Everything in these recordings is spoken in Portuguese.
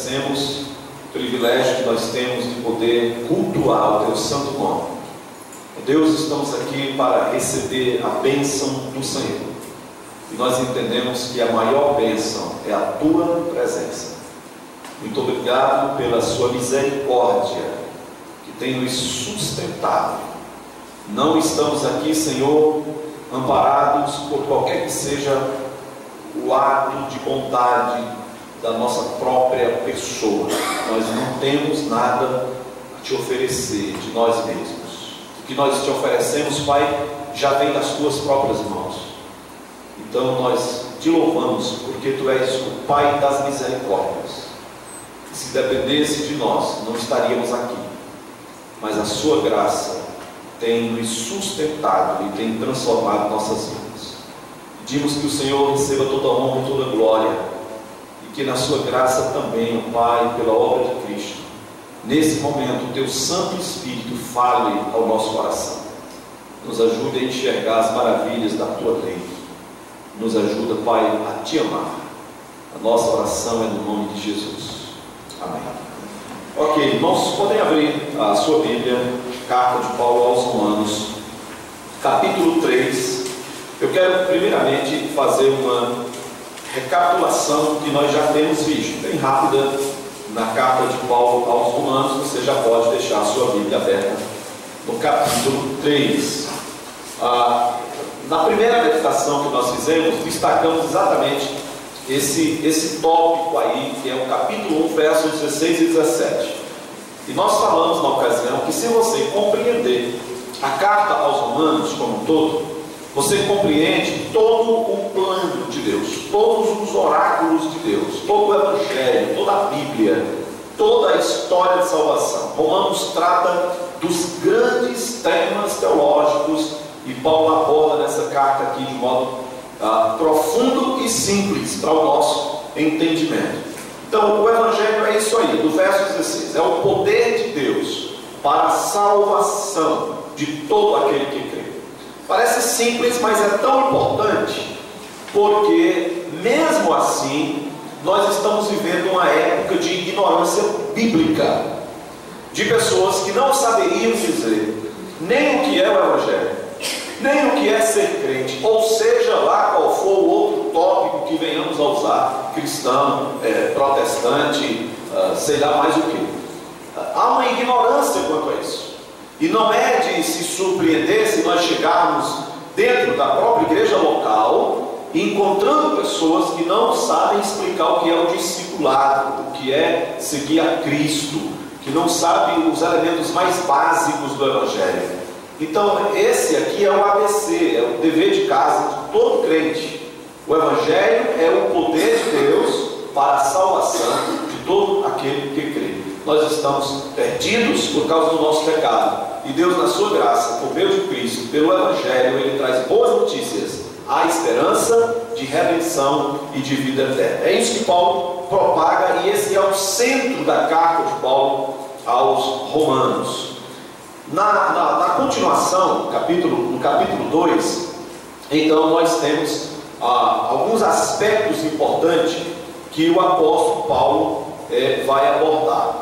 agradecemos o privilégio que nós temos de poder cultuar o Teu santo nome. Deus, estamos aqui para receber a bênção do Senhor. E nós entendemos que a maior bênção é a Tua presença. Muito obrigado pela Sua misericórdia, que tem nos sustentado. Não estamos aqui, Senhor, amparados por qualquer que seja o ato de bondade da nossa própria pessoa. Nós não temos nada a Te oferecer de nós mesmos. O que nós Te oferecemos, Pai, já vem das Tuas próprias mãos. Então nós Te louvamos, porque Tu és o Pai das misericórdias. E se dependesse de nós, não estaríamos aqui. Mas a Sua graça tem nos sustentado e tem transformado nossas vidas. Pedimos que o Senhor receba toda a honra e toda a glória, e que na Sua graça também, ó Pai, pela obra de Cristo, nesse momento o Teu Santo Espírito fale ao nosso coração. Nos ajude a enxergar as maravilhas da Tua lei. Nos ajuda, Pai, a Te amar. A nossa oração é no nome de Jesus. Amém. Ok, irmãos, podem abrir a sua Bíblia, carta de Paulo aos Romanos, capítulo 3. Eu quero primeiramente fazer uma recapitulação do que nós já temos visto, bem rápida, na carta de Paulo aos Romanos. Você já pode deixar a sua Bíblia aberta no capítulo 3. Na primeira meditação que nós fizemos, destacamos exatamente esse tópico aí, que é o capítulo 1, versos 16 e 17. E nós falamos na ocasião que se você compreender a carta aos Romanos como um todo, você compreende todo o plano de Deus, todos os oráculos de Deus, todo o Evangelho, toda a Bíblia, toda a história de salvação. Romanos trata dos grandes temas teológicos, e Paulo aborda nessa carta aqui de modo profundo e simples para o nosso entendimento. Então, o Evangelho é isso aí, do verso 16, é o poder de Deus para a salvação de todo aquele que crê. Parece simples, mas é tão importante, porque mesmo assim, nós estamos vivendo uma época de ignorância bíblica, de pessoas que não saberiam dizer nem o que é o Evangelho, nem o que é ser crente, ou seja lá qual for o outro tópico que venhamos a usar, cristão, protestante, sei lá mais o que. Há uma ignorância quanto a isso, e não é de se surpreender se nós chegarmos dentro da própria igreja local, encontrando pessoas que não sabem explicar o que é o discipulado, o que é seguir a Cristo, que não sabem os elementos mais básicos do Evangelho. Então, esse aqui é o ABC, é o dever de casa de todo crente. O Evangelho é o poder de Deus para a salvação de todo aquele que crê. Nós estamos perdidos por causa do nosso pecado, e Deus, na sua graça, por meio de Cristo, pelo Evangelho, Ele traz boas notícias, a esperança de redenção e de vida eterna. É isso que Paulo propaga, e esse é o centro da carta de Paulo aos Romanos. Na continuação, no capítulo 2, então nós temos alguns aspectos importantes que o apóstolo Paulo vai abordar.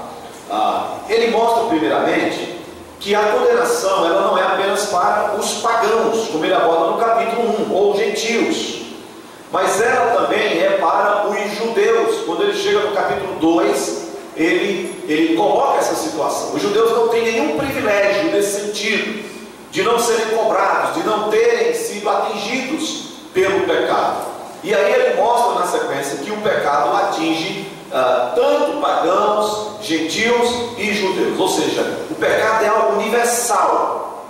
Ele mostra primeiramente que a condenação ela não é apenas para os pagãos, como ele aborda no capítulo 1, ou gentios, mas ela também é para os judeus. Quando ele chega no capítulo 2, ele coloca essa situação. Os judeus não têm nenhum privilégio nesse sentido, de não serem cobrados, de não terem sido atingidos pelo pecado. E aí ele mostra na sequência que o pecado atinge tanto pagãos, gentios e judeus. Ou seja, o pecado é algo universal.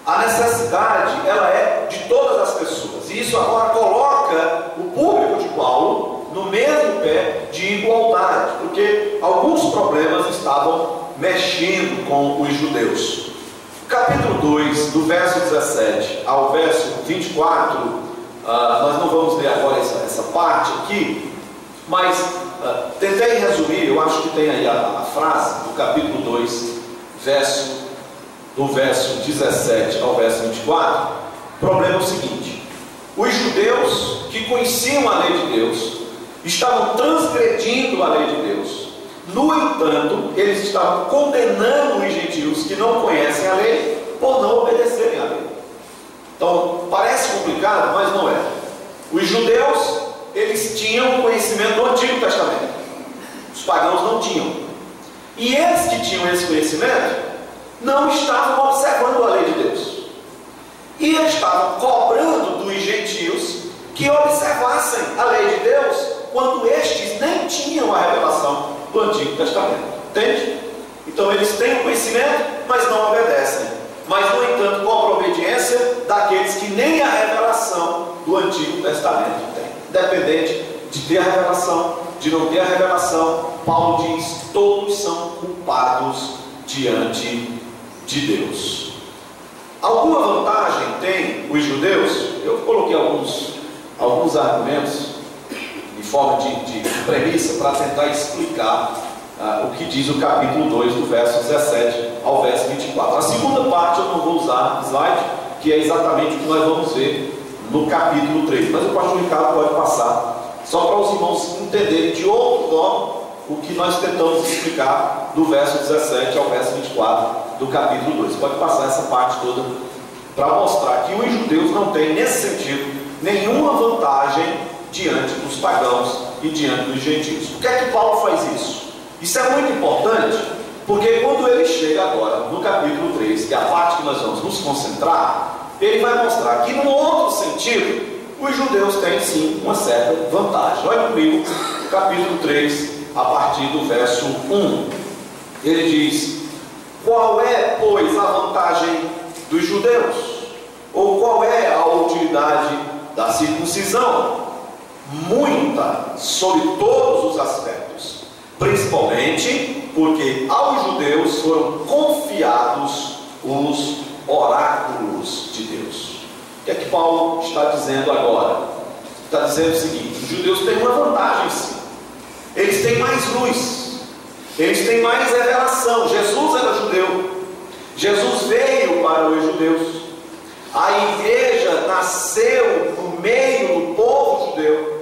A necessidade, ela é de todas as pessoas. E isso agora coloca o público de Paulo no mesmo pé de igualdade, porque alguns problemas estavam mexendo com os judeus. Capítulo 2, do verso 17 ao verso 24, nós não vamos ler agora essa parte aqui, mas tentei resumir. Eu acho que tem aí a frase do capítulo 2, do verso 17 ao verso 24. O problema é o seguinte: os judeus que conheciam a lei de Deus estavam transgredindo a lei de Deus, No entanto, eles estavam condenando os gentios que não conhecem a lei por não obedecerem à lei. Então, parece complicado, mas não é. Os judeus, eles tinham conhecimento do Antigo Testamento. Os pagãos não tinham. E eles que tinham esse conhecimento, não estavam observando a lei de Deus. E eles estavam cobrando dos gentios que observassem a lei de Deus, quando estes nem tinham a revelação do Antigo Testamento. Entende? Então eles têm o conhecimento, mas não obedecem. Mas, no entanto, cobram obediência daqueles que nem a revelação do Antigo Testamento têm. Independente de ter a revelação, de não ter a revelação, Paulo diz: todos são culpados diante de Deus. Alguma vantagem tem os judeus? Eu coloquei alguns argumentos em forma de premissa para tentar explicar o que diz o capítulo 2, do verso 17 ao verso 24. A segunda parte eu não vou usar slide, que é exatamente o que nós vamos ver no capítulo 3. Mas o pastor Ricardo pode passar, só para os irmãos entenderem de outro modo o que nós tentamos explicar do verso 17 ao verso 24 do capítulo 2. Pode passar essa parte toda para mostrar que os judeus não têm, nesse sentido, nenhuma vantagem diante dos pagãos e diante dos gentios. Por que é que Paulo faz isso? Isso é muito importante, porque quando ele chega agora no capítulo 3, que é a parte que nós vamos nos concentrar, ele vai mostrar que, no outro sentido, os judeus têm sim uma certa vantagem. Olha comigo o capítulo 3, a partir do verso 1. Ele diz: qual é, pois, a vantagem dos judeus? Ou qual é a utilidade da circuncisão? Muita, sob todos os aspectos, principalmente porque aos judeus foram confiados os oráculos de Deus. O que é que Paulo está dizendo agora? Está dizendo o seguinte: os judeus têm uma vantagem sim. Eles têm mais luz, eles têm mais revelação. Jesus era judeu, Jesus veio para os judeus, a igreja nasceu no meio do povo judeu,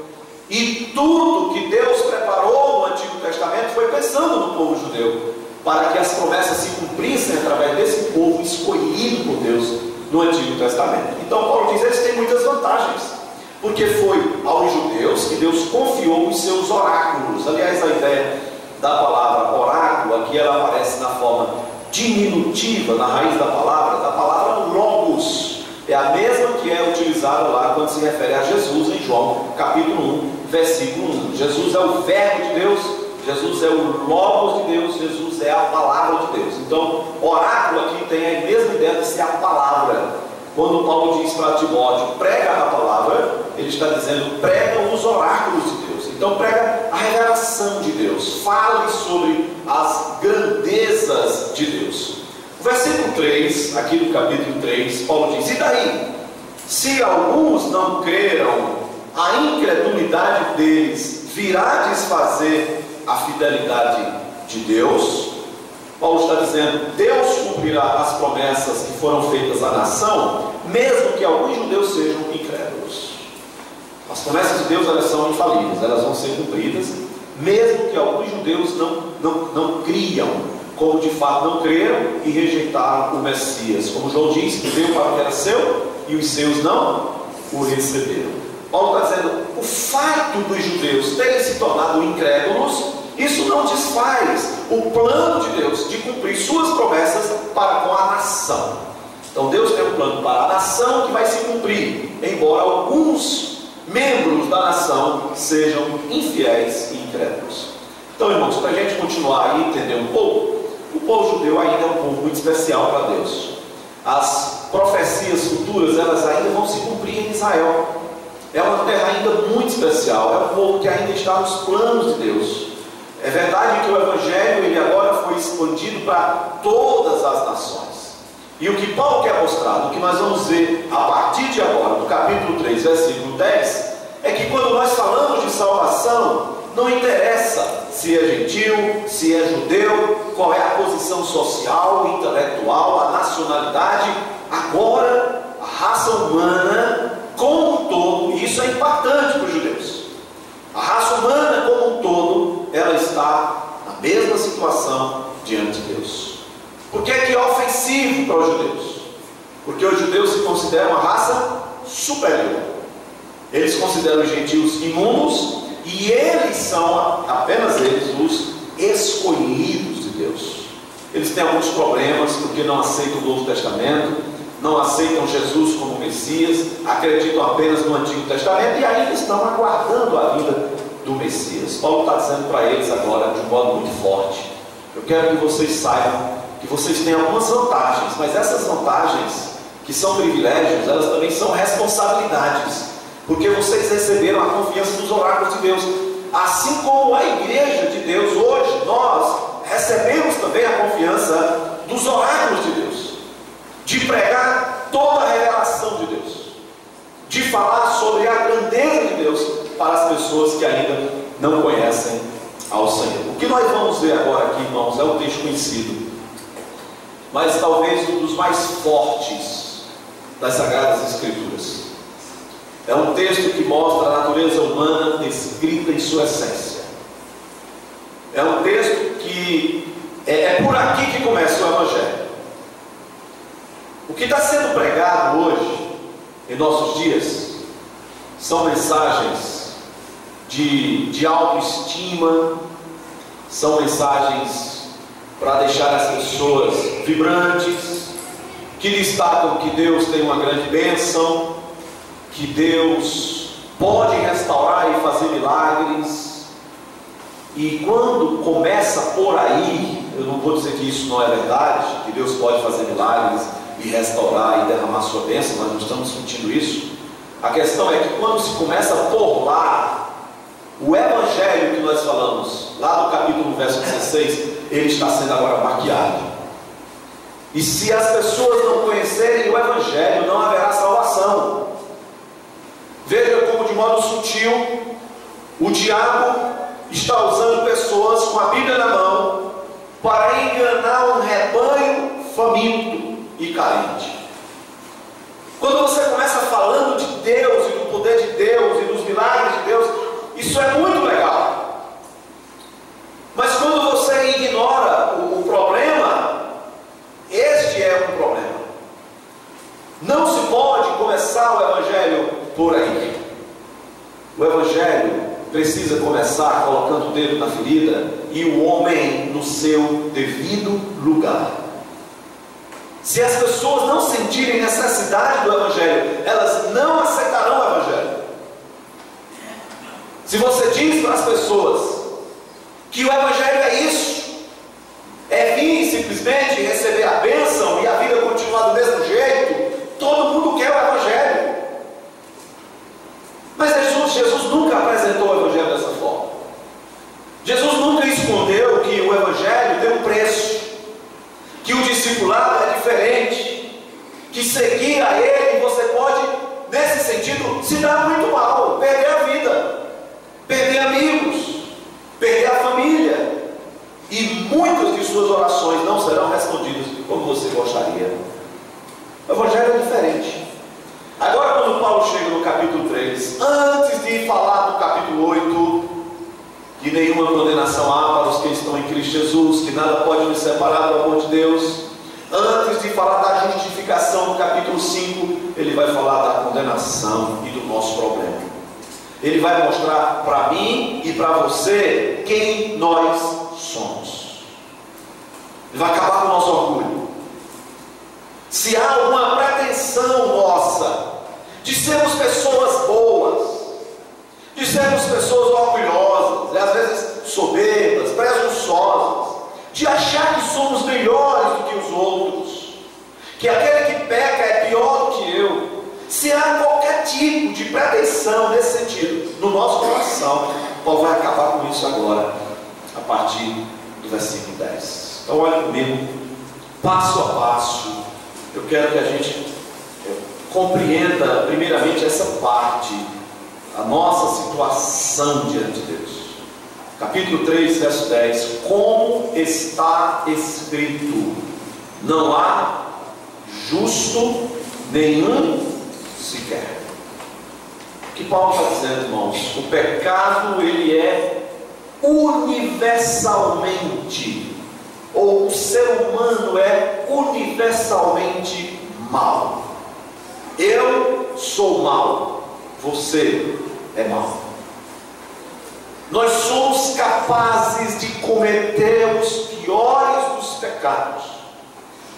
e tudo que Deus preparou no Antigo Testamento foi pensando no povo judeu, para que as promessas se cumprissem através desse povo escolhido por Deus no Antigo Testamento. Então Paulo diz: eles têm muitas vantagens, porque foi aos judeus que Deus confiou os seus oráculos. Aliás, a ideia da palavra oráculo aqui, ela aparece na forma diminutiva, na raiz da palavra logos. É a mesma que é utilizada lá quando se refere a Jesus em João capítulo 1, versículo 1. Jesus é o verbo de Deus, Jesus é o logos de Deus, Jesus é a palavra de Deus. Então, oráculo aqui tem a mesma ideia de ser a palavra. Quando Paulo diz para Timóteo: prega a palavra, ele está dizendo: prega os oráculos de Deus. Então prega a revelação de Deus, fale sobre as grandezas de Deus. O versículo 3, aqui do capítulo 3, Paulo diz: e daí? Se alguns não creram, a incredulidade deles virá desfazer a fidelidade de Deus. Paulo está dizendo: Deus cumprirá as promessas que foram feitas à nação, mesmo que alguns judeus sejam incrédulos. As promessas de Deus, elas são infalíveis, elas vão ser cumpridas, mesmo que alguns judeus não criam, como de fato não creram e rejeitaram o Messias. Como João diz, que veio para o que era seu e os seus não o receberam. Paulo está dizendo: o fato dos judeus terem se tornado incrédulos, isso não desfaz o plano de Deus de cumprir suas promessas para com a nação. Então Deus tem um plano para a nação que vai se cumprir, embora alguns membros da nação sejam infiéis e incrédulos. Então, irmãos, para a gente continuar e entender um pouco, o povo judeu ainda é um povo muito especial para Deus. As profecias futuras, elas ainda vão se cumprir em Israel. É uma terra ainda muito especial, é um povo que ainda está nos planos de Deus. É verdade que o Evangelho, ele agora foi expandido para todas as nações. E o que Paulo quer mostrar, o que nós vamos ver a partir de agora, no capítulo 3, versículo 10, é que quando nós falamos de salvação, não interessa se é gentil, se é judeu, qual é a posição social, intelectual, a nacionalidade. Agora, a raça humana como um todo, e isso é impactante para os judeus, a raça humana como um todo, ela está na mesma situação diante de Deus. Por que é ofensivo para os judeus? Porque os judeus se consideram uma raça superior. Eles consideram os gentios imundos e eles são, apenas eles, os escolhidos de Deus. Eles têm alguns problemas porque não aceitam o Novo Testamento, não aceitam Jesus como Messias, acreditam apenas no Antigo Testamento e ainda estão aguardando a vinda do Messias. Paulo está dizendo para eles agora de um modo muito forte: eu quero que vocês saibam que vocês têm algumas vantagens, mas essas vantagens, que são privilégios, elas também são responsabilidades, porque vocês receberam a confiança dos oráculos de Deus, assim como a igreja de Deus hoje, nós recebemos também a confiança dos oráculos de Deus, de pregar toda a revelação de Deus, de falar sobre a grandeza de Deus para as pessoas que ainda não conhecem ao Senhor. O que nós vamos ver agora aqui, irmãos, é um texto conhecido, mas talvez um dos mais fortes das Sagradas Escrituras. É um texto que mostra a natureza humana escrita em sua essência. É um texto que é por aqui que começa o Evangelho. O que está sendo pregado hoje, em nossos dias, são mensagens de autoestima, são mensagens para deixar as pessoas vibrantes, que destacam que Deus tem uma grande bênção, que Deus pode restaurar e fazer milagres. E quando começa por aí, eu não vou dizer que isso não é verdade, que Deus pode fazer milagres e restaurar e derramar sua bênção, nós não estamos discutindo isso. A questão é que quando se começa por lá, o Evangelho que nós falamos, lá no capítulo verso 16, ele está sendo agora maquiado. E se as pessoas não conhecerem o Evangelho, não haverá salvação. Veja como de modo sutil o diabo está usando pessoas com a Bíblia na mão para enganar um rebanho faminto e carente. Quando você começa falando de Deus e do poder de Deus e dos milagres de Deus, isso é muito legal. Mas quando você ignora o problema, este é um problema. Não se pode começar o Evangelho por aí. O Evangelho precisa começar colocando o dedo na ferida e o homem no seu devido lugar. Se as pessoas não sentirem necessidade do Evangelho, elas não aceitarão o Evangelho. Se você diz para as pessoas que o Evangelho é isso, é vir simplesmente receber a bênção e a vida continuar do mesmo jeito, todo mundo quer o Evangelho. Mas Jesus nunca apresentou o Evangelho dessa forma. Jesus nunca escondeu que o Evangelho tem um preço, que o discipulado é diferente, que seguir a Ele você pode, nesse sentido, se dar muito mal, perder a vida, perder amigos, perder a família, e muitas de suas orações não serão respondidas como você gostaria. O Evangelho é diferente. Agora, quando Paulo chega no capítulo 3, antes de falar do capítulo 8, que nenhuma condenação há para os que estão em Cristo Jesus, que nada pode nos separar do amor de Deus, antes de falar da justificação no capítulo 5, ele vai falar da condenação e do nosso problema. Ele vai mostrar para mim e para você quem nós somos. Ele vai acabar com o nosso orgulho. Se há alguma pretensão nossa de sermos pessoas boas, de sermos pessoas orgulhosas, e às vezes soberbas, presunçosas, de achar que somos melhores do que os outros, que aquele que peca é pior do que eu, se há qualquer tipo de pretensão nesse sentido no nosso coração, Paulo vai acabar com isso agora, a partir do versículo 10. Então olha comigo, passo a passo. Eu quero que a gente compreenda primeiramente essa parte, a nossa situação diante de Deus. Capítulo 3, verso 10. Como está escrito: não há justo nenhum sequer. O que Paulo está dizendo, irmãos? O pecado, ele é universalmente, ou o ser humano é universalmente mau. Eu sou mau, você é mau. Nós somos capazes de cometer os piores dos pecados.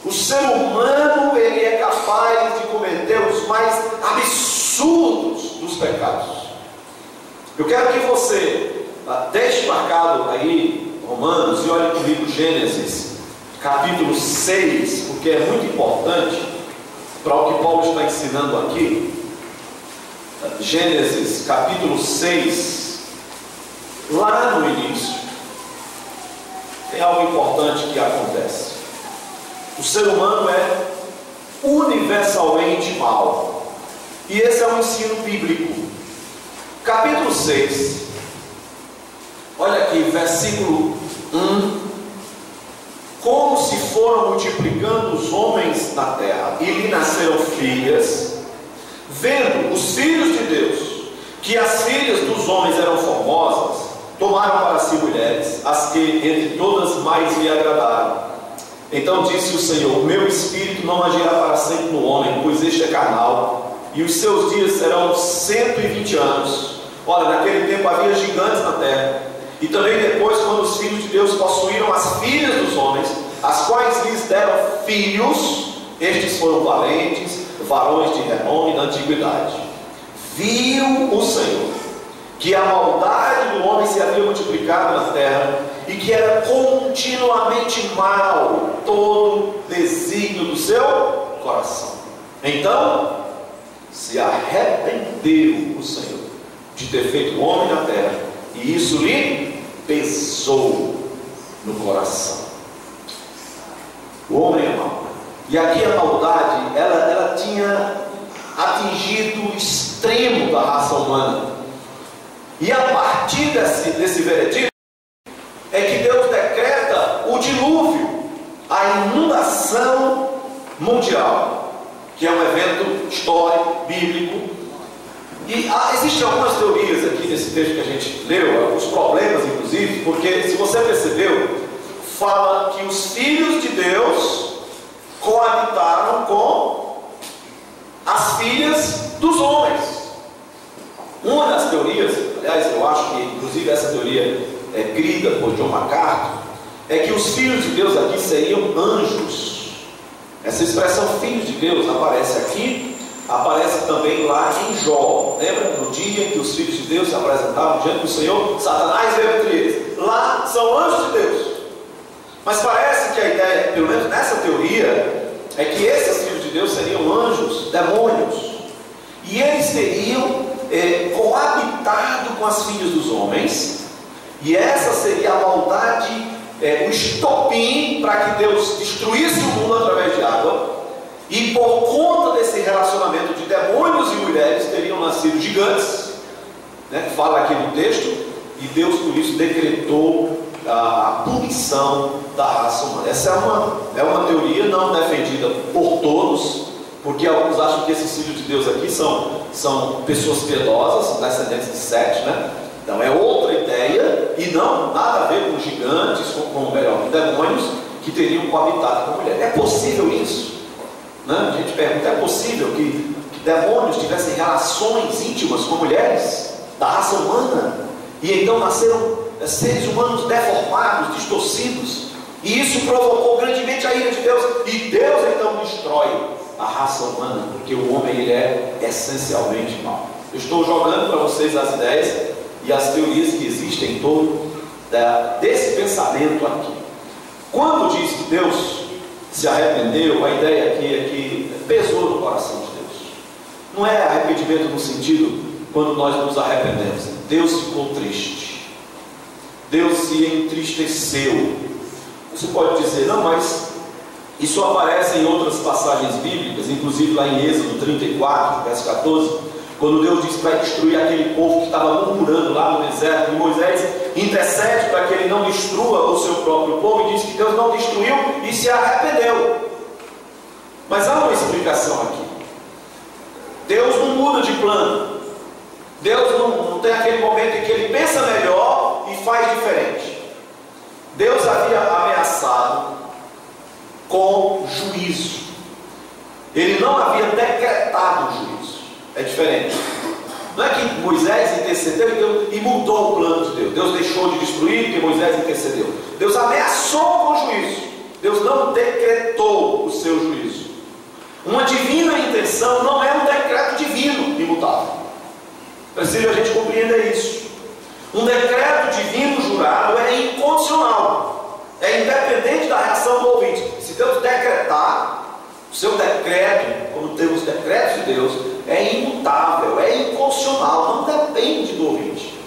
O ser humano, ele é capaz de cometer os mais absurdos dos pecados. Eu quero que você deixe marcado aí Romanos e olhe comigo Gênesis, capítulo 6, porque é muito importante para o que Paulo está ensinando aqui. Gênesis, capítulo 6. Lá no início, tem algo importante que acontece. O ser humano é universalmente mau. E esse é um ensino bíblico. Capítulo 6. Olha aqui, versículo 1. Como se foram multiplicando os homens na terra, e lhe nasceram filhas, vendo os filhos de Deus, que as filhas dos homens eram formosas, tomaram para si mulheres, as que entre todas mais lhe agradaram. Então disse o Senhor: meu espírito não agirá para sempre no homem, pois este é carnal, e os seus dias serão 120 anos. Olha, naquele tempo havia gigantes na terra, e também depois, quando os filhos de Deus possuíram as filhas dos homens, as quais lhes deram filhos, estes foram valentes, varões de renome na antiguidade. Viu o Senhor que a maldade do homem se havia multiplicado na terra, e que era continuamente mal todo desígnio do seu coração. Então se arrependeu o Senhor de ter feito o homem na terra, e isso lhe pesou no coração. O homem é mau. E aqui a maldade, ela tinha atingido o extremo da raça humana. E a partir desse veredito, é que Deus decreta o dilúvio, a inundação mundial, que é um evento histórico, bíblico. E existem algumas teorias aqui nesse texto que a gente leu, alguns problemas inclusive, porque se você percebeu, fala que os filhos de Deus coabitaram com as filhas dos homens. Uma das teorias, aliás, eu acho que inclusive essa teoria é crida por John MacArthur, é que os filhos de Deus aqui seriam anjos. Essa expressão filhos de Deus aparece aqui, aparece também lá em Jó. Lembra? No dia em que os filhos de Deus se apresentaram diante do Senhor, Satanás veio entre eles. Lá são anjos de Deus. Mas parece que a ideia, pelo menos nessa teoria, é que esses filhos de Deus seriam anjos, demônios, e eles teriam coabitado com as filhas dos homens, e essa seria a maldade, o estopim para que Deus destruísse o mundo através de água. E por conta desse relacionamento de demônios e mulheres, teriam nascido gigantes, né? Fala aqui no texto, e Deus por isso decretou a punição da raça humana. Essa é uma teoria não defendida por todos, porque alguns acham que esses filhos de Deus aqui são pessoas piedosas, descendentes de Sete, né? Então é outra ideia, e não nada a ver com gigantes, com demônios que teriam coabitado com mulher. É possível isso? Né? A gente pergunta, é possível que demônios tivessem relações íntimas com mulheres da raça humana, e então nasceram seres humanos deformados, distorcidos, e isso provocou grandemente a ira de Deus, e Deus então destrói a raça humana, porque o homem ele é essencialmente mau. Eu estou jogando para vocês as ideias e as teorias que existem em torno desse pensamento aqui. Quando diz que Deus se arrependeu, a ideia aqui é que pesou no coração de Deus. Não é arrependimento no sentido quando nós nos arrependemos. Deus ficou triste, Deus se entristeceu. Você pode dizer, não, mas isso aparece em outras passagens bíblicas, inclusive lá em Êxodo 34, verso 14, quando Deus diz que vai destruir aquele povo que estava murmurando lá no deserto, e Moisés intercede para que ele não destrua o seu próprio povo, e diz que Deus não destruiu e se arrependeu. Mas há uma explicação aqui. Deus não muda de plano. Deus não tem aquele momento em que ele pensa melhor igual e faz diferente. Deus havia ameaçado com juízo. Ele não havia decretado o juízo. É diferente. Não é que Moisés intercedeu e mudou o plano de Deus. Deus deixou de destruir porque Moisés intercedeu. Deus ameaçou com juízo. Deus não decretou o seu juízo. Uma divina intenção não é um decreto divino imutável. Preciso a gente compreender isso. Um decreto divino jurado é incondicional. É independente da reação do ouvinte. Se Deus decretar, o seu decreto, como temos decretos de Deus, é imutável, é incondicional, não depende do ouvinte.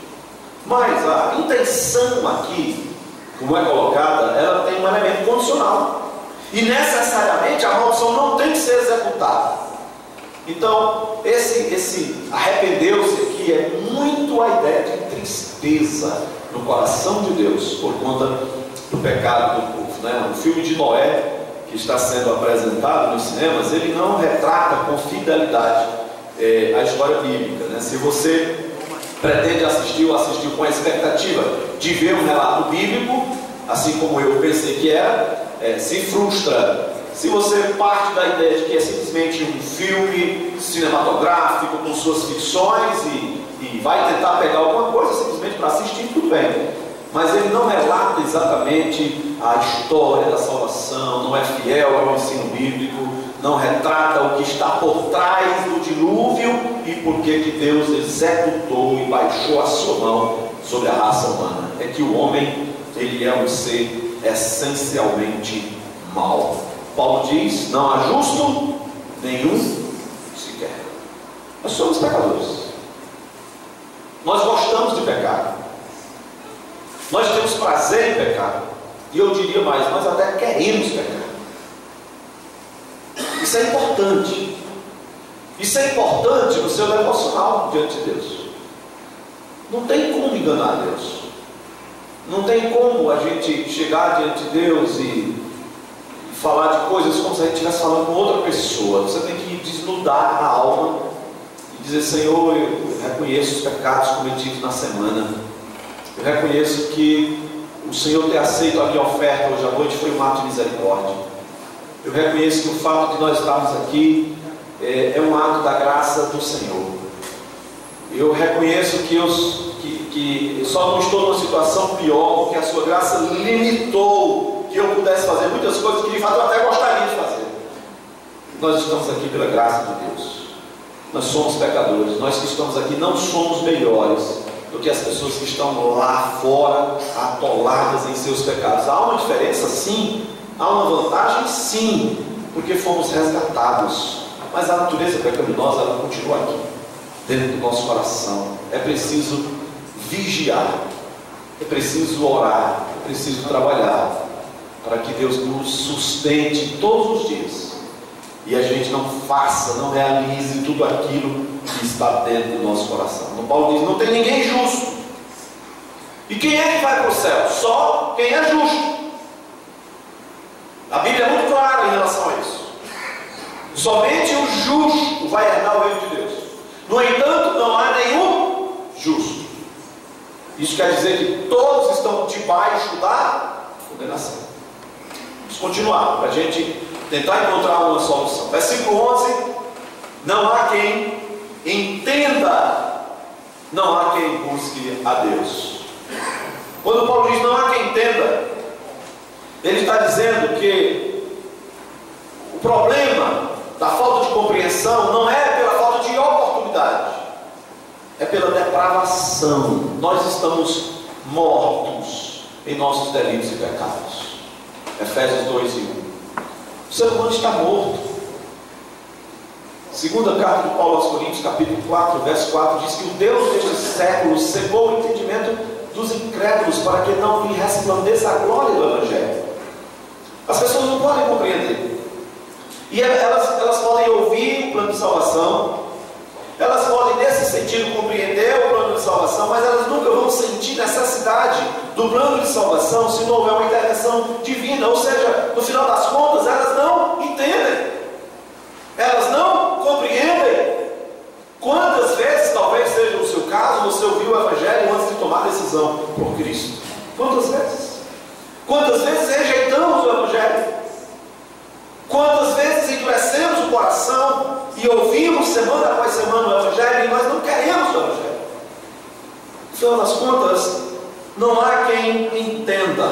Mas a intenção aqui, como é colocada, ela tem um elemento condicional. E necessariamente a maldição não tem que ser executada. Então, esse arrependeu-se aqui é muito a ideia de tristeza no coração de Deus por conta do pecado do povo, né? O filme de Noé, que está sendo apresentado nos cinemas, ele não retrata com fidelidade a história bíblica, né? Se você pretende assistir ou assistiu com a expectativa de ver um relato bíblico, assim como eu pensei que era, se frustra. Se você parte da ideia de que é simplesmente um filme cinematográfico com suas ficções e vai tentar pegar alguma coisa simplesmente para assistir, tudo bem. Mas ele não relata exatamente a história da salvação, não é fiel ao ensino bíblico, não retrata o que está por trás do dilúvio e por que Deus executou e baixou a sua mão sobre a raça humana. É que o homem, ele é um ser essencialmente mau. Paulo diz: não há justo nenhum sequer. Nós somos pecadores. Nós gostamos de pecar. Nós temos prazer em pecar. E eu diria mais, nós até queremos pecar. Isso é importante. Isso é importante no seu devocional diante de Deus. Não tem como enganar Deus. Não tem como a gente chegar diante de Deus e falar de coisas como se a gente estivesse falando com outra pessoa. Você tem que desnudar a alma e dizer: Senhor, eu reconheço os pecados cometidos na semana. Eu reconheço que o Senhor ter aceito a minha oferta hoje à noite foi um ato de misericórdia. Eu reconheço que o fato de nós estarmos aqui é um ato da graça do Senhor. Eu reconheço que eu só não estou numa situação pior, porque a sua graça limitou que eu pudesse fazer muitas coisas que de fato eu até gostaria de fazer. Nós estamos aqui pela graça de Deus. Nós somos pecadores. Nós que estamos aqui não somos melhores do que as pessoas que estão lá fora, atoladas em seus pecados. Há uma diferença? Sim. Há uma vantagem? Sim. Porque fomos resgatados. Mas a natureza pecaminosa, ela continua aqui, dentro do nosso coração. É preciso vigiar. É preciso orar. É preciso trabalhar para que Deus nos sustente todos os dias. E a gente não faça, não realize tudo aquilo que está dentro do nosso coração. Então Paulo diz: não tem ninguém justo. E quem é que vai para o céu? Só quem é justo. A Bíblia é muito clara em relação a isso. Somente o justo vai herdar o reino de Deus. No entanto, não há nenhum justo. Isso quer dizer que todos estão debaixo da condenação. Vamos continuar, para a gente tentar encontrar uma solução. Versículo 11: não há quem entenda, não há quem busque a Deus. Quando Paulo diz não há quem entenda, ele está dizendo que o problema da falta de compreensão não é pela falta de oportunidade, é pela depravação. Nós estamos mortos em nossos delitos e pecados. Efésios 2:1. O ser humano está morto. Segunda carta de Paulo aos Coríntios, capítulo 4, verso 4, diz que o Deus deste século cegou o entendimento dos incrédulos para que não lhe resplandeça a glória do Evangelho. As pessoas não podem compreender. E elas podem ouvir o plano de salvação, elas podem nesse sentido compreender o plano de salvação, mas elas nunca vão sentir necessidade do plano de salvação se não houver uma intervenção divina. Ou seja, no final das contas, elas não entendem, elas não compreendem. Quantas vezes, talvez seja o seu caso, você ouviu o Evangelho antes de tomar decisão por Cristo? vezes rejeitamos o Evangelho? Quantas vezes endurecemos o coração e ouvimos semana após semana o Evangelho e nós não queremos o Evangelho? No final das contas, não há quem entenda,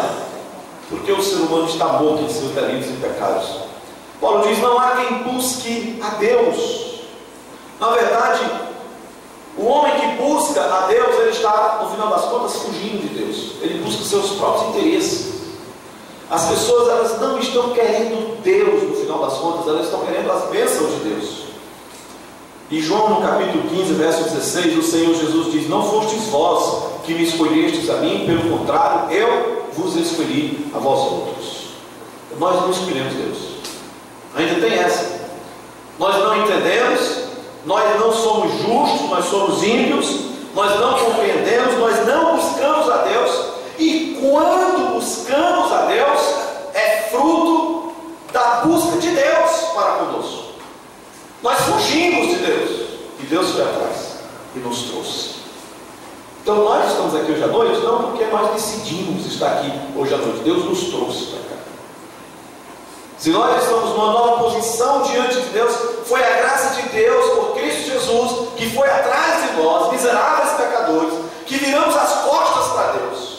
porque o ser humano está morto em seus delitos e pecados. Paulo diz: não há quem busque a Deus. Na verdade, o homem que busca a Deus, ele está, no final das contas, fugindo de Deus. Ele busca os seus próprios interesses. As pessoas, elas não estão querendo Deus, no final das contas, elas estão querendo as bênçãos de Deus. E João, no capítulo 15, verso 16, o Senhor Jesus diz: não fostes vós que me escolhestes a mim, pelo contrário, eu vos escolhi a vós outros. Nós não escolhemos Deus. Ainda tem essa. Nós não entendemos, nós não somos justos, nós somos ímpios, nós não compreendemos, nós não buscamos a Deus. E quando buscamos a Deus, é fruto da busca de Deus para conosco. Nós fugimos de Deus, e Deus foi atrás e nos trouxe. Então nós estamos aqui hoje à noite, não porque nós decidimos estar aqui hoje à noite, Deus nos trouxe para cá. Se nós estamos numa nova posição diante de Deus, foi a graça de Deus por Cristo Jesus, que foi atrás de nós, miseráveis pecadores, que viramos as costas para Deus.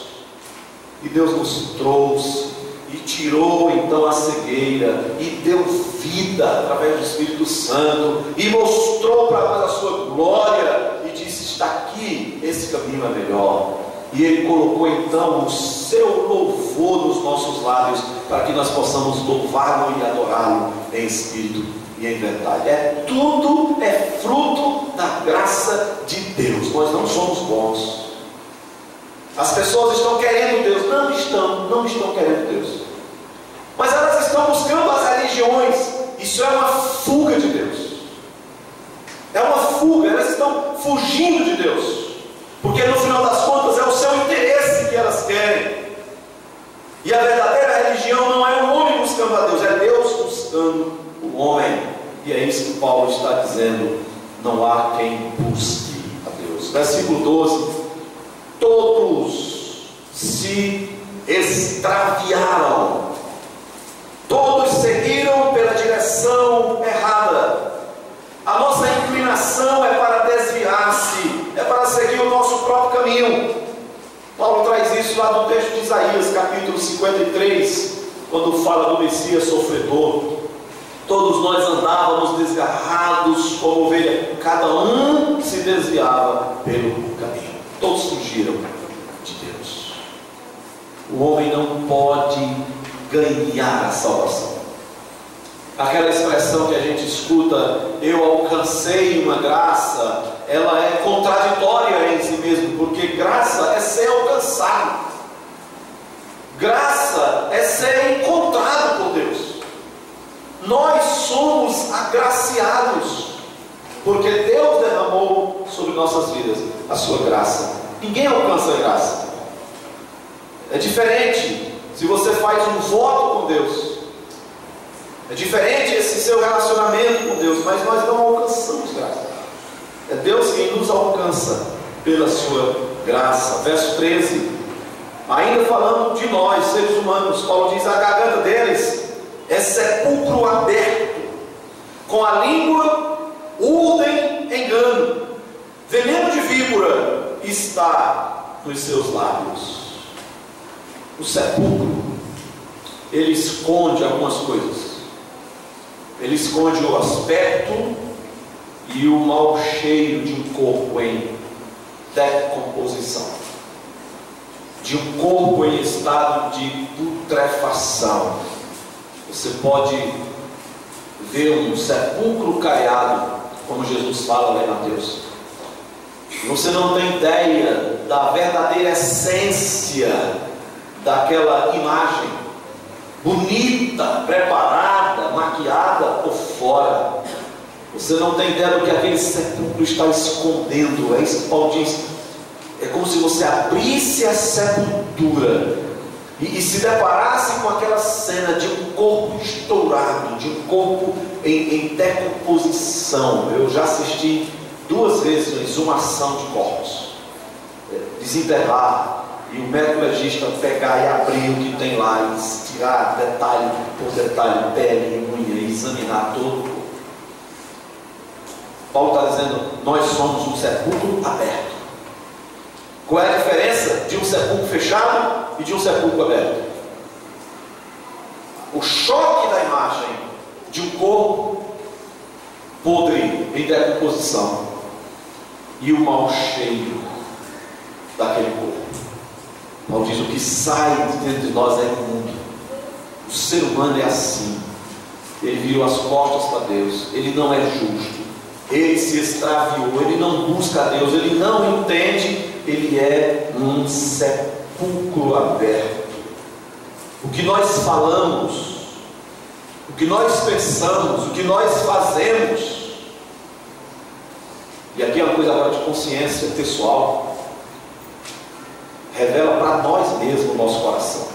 E Deus nos trouxe e tirou então a cegueira e deu vida através do Espírito Santo e mostrou para nós a sua glória e disse: está aqui, esse caminho é melhor. E Ele colocou então o seu louvor nos nossos lábios, para que nós possamos louvá-lo e adorá-lo em espírito e em verdade. Tudo é fruto da graça de Deus. Nós não somos bons. As pessoas estão querendo Deus. Não estão querendo Deus. Mas elas estão buscando as religiões. Isso é uma fuga de Deus. É uma fuga. Elas estão fugindo de Deus. Porque no final das contas é o seu interesse que elas querem. E a verdadeira religião não é o homem buscando a Deus, é Deus buscando o homem. E é isso que Paulo está dizendo: não há quem busque a Deus. Versículo 12: todos se extraviaram, todos seguiram pela direção errada. A nossa inclinação é para desviar-se, é para seguir o nosso próprio caminho. Paulo traz isso lá no texto de Isaías, capítulo 53, quando fala do Messias sofredor. Todos nós andávamos desgarrados como ovelha, cada um se desviava pelo caminho. Todos fugiram de Deus. O homem não pode ganhar a salvação. Aquela expressão que a gente escuta: eu alcancei uma graça, ela é contraditória em si mesmo, porque graça é ser alcançado, graça é ser encontrado por Deus. Nós somos agraciados, porque Deus derramou sobre nossas vidas a sua graça. Ninguém alcança a graça. É diferente se você faz um voto com Deus. É diferente esse seu relacionamento com Deus, mas nós não alcançamos graça. É Deus quem nos alcança pela sua graça. Verso 13, ainda falando de nós, seres humanos, Paulo diz: a garganta deles é sepulcro aberto, com a língua urdem engano, veneno de víbora está nos seus lábios. O sepulcro, ele esconde algumas coisas. Ele esconde o aspecto e o mau cheiro de um corpo em decomposição, de um corpo em estado de putrefação. Você pode ver um sepulcro caiado, como Jesus fala lá em Mateus. Você não tem ideia da verdadeira essência daquela imagem, bonita, preparada, maquiada por fora. Você não tem ideia do que aquele sepulcro está escondendo. É isso que Paulo diz. É como se você abrisse a sepultura e se deparasse com aquela cena de um corpo estourado, de um corpo em decomposição. Eu já assisti 2 vezes uma exumação de corpos, desenterrar e o médico legista pegar e abrir o que tem lá e tirar detalhe por detalhe, pele, unha, e examinar todo o corpo. Paulo está dizendo, nós somos um sepulcro aberto. Qual é a diferença de um sepulcro fechado e de um sepulcro aberto? O choque da imagem de um corpo podre em decomposição e o mau cheiro daquele corpo. Paulo diz, o que sai de dentro de nós é imundo. O ser humano é assim. Ele virou as costas para Deus. Ele não é justo. Ele se extraviou. Ele não busca a Deus. Ele não entende. Ele é um sepulcro aberto. O que nós falamos, o que nós pensamos, o que nós fazemos, e aqui é uma coisa agora de consciência pessoal, revela para nós mesmos o nosso coração.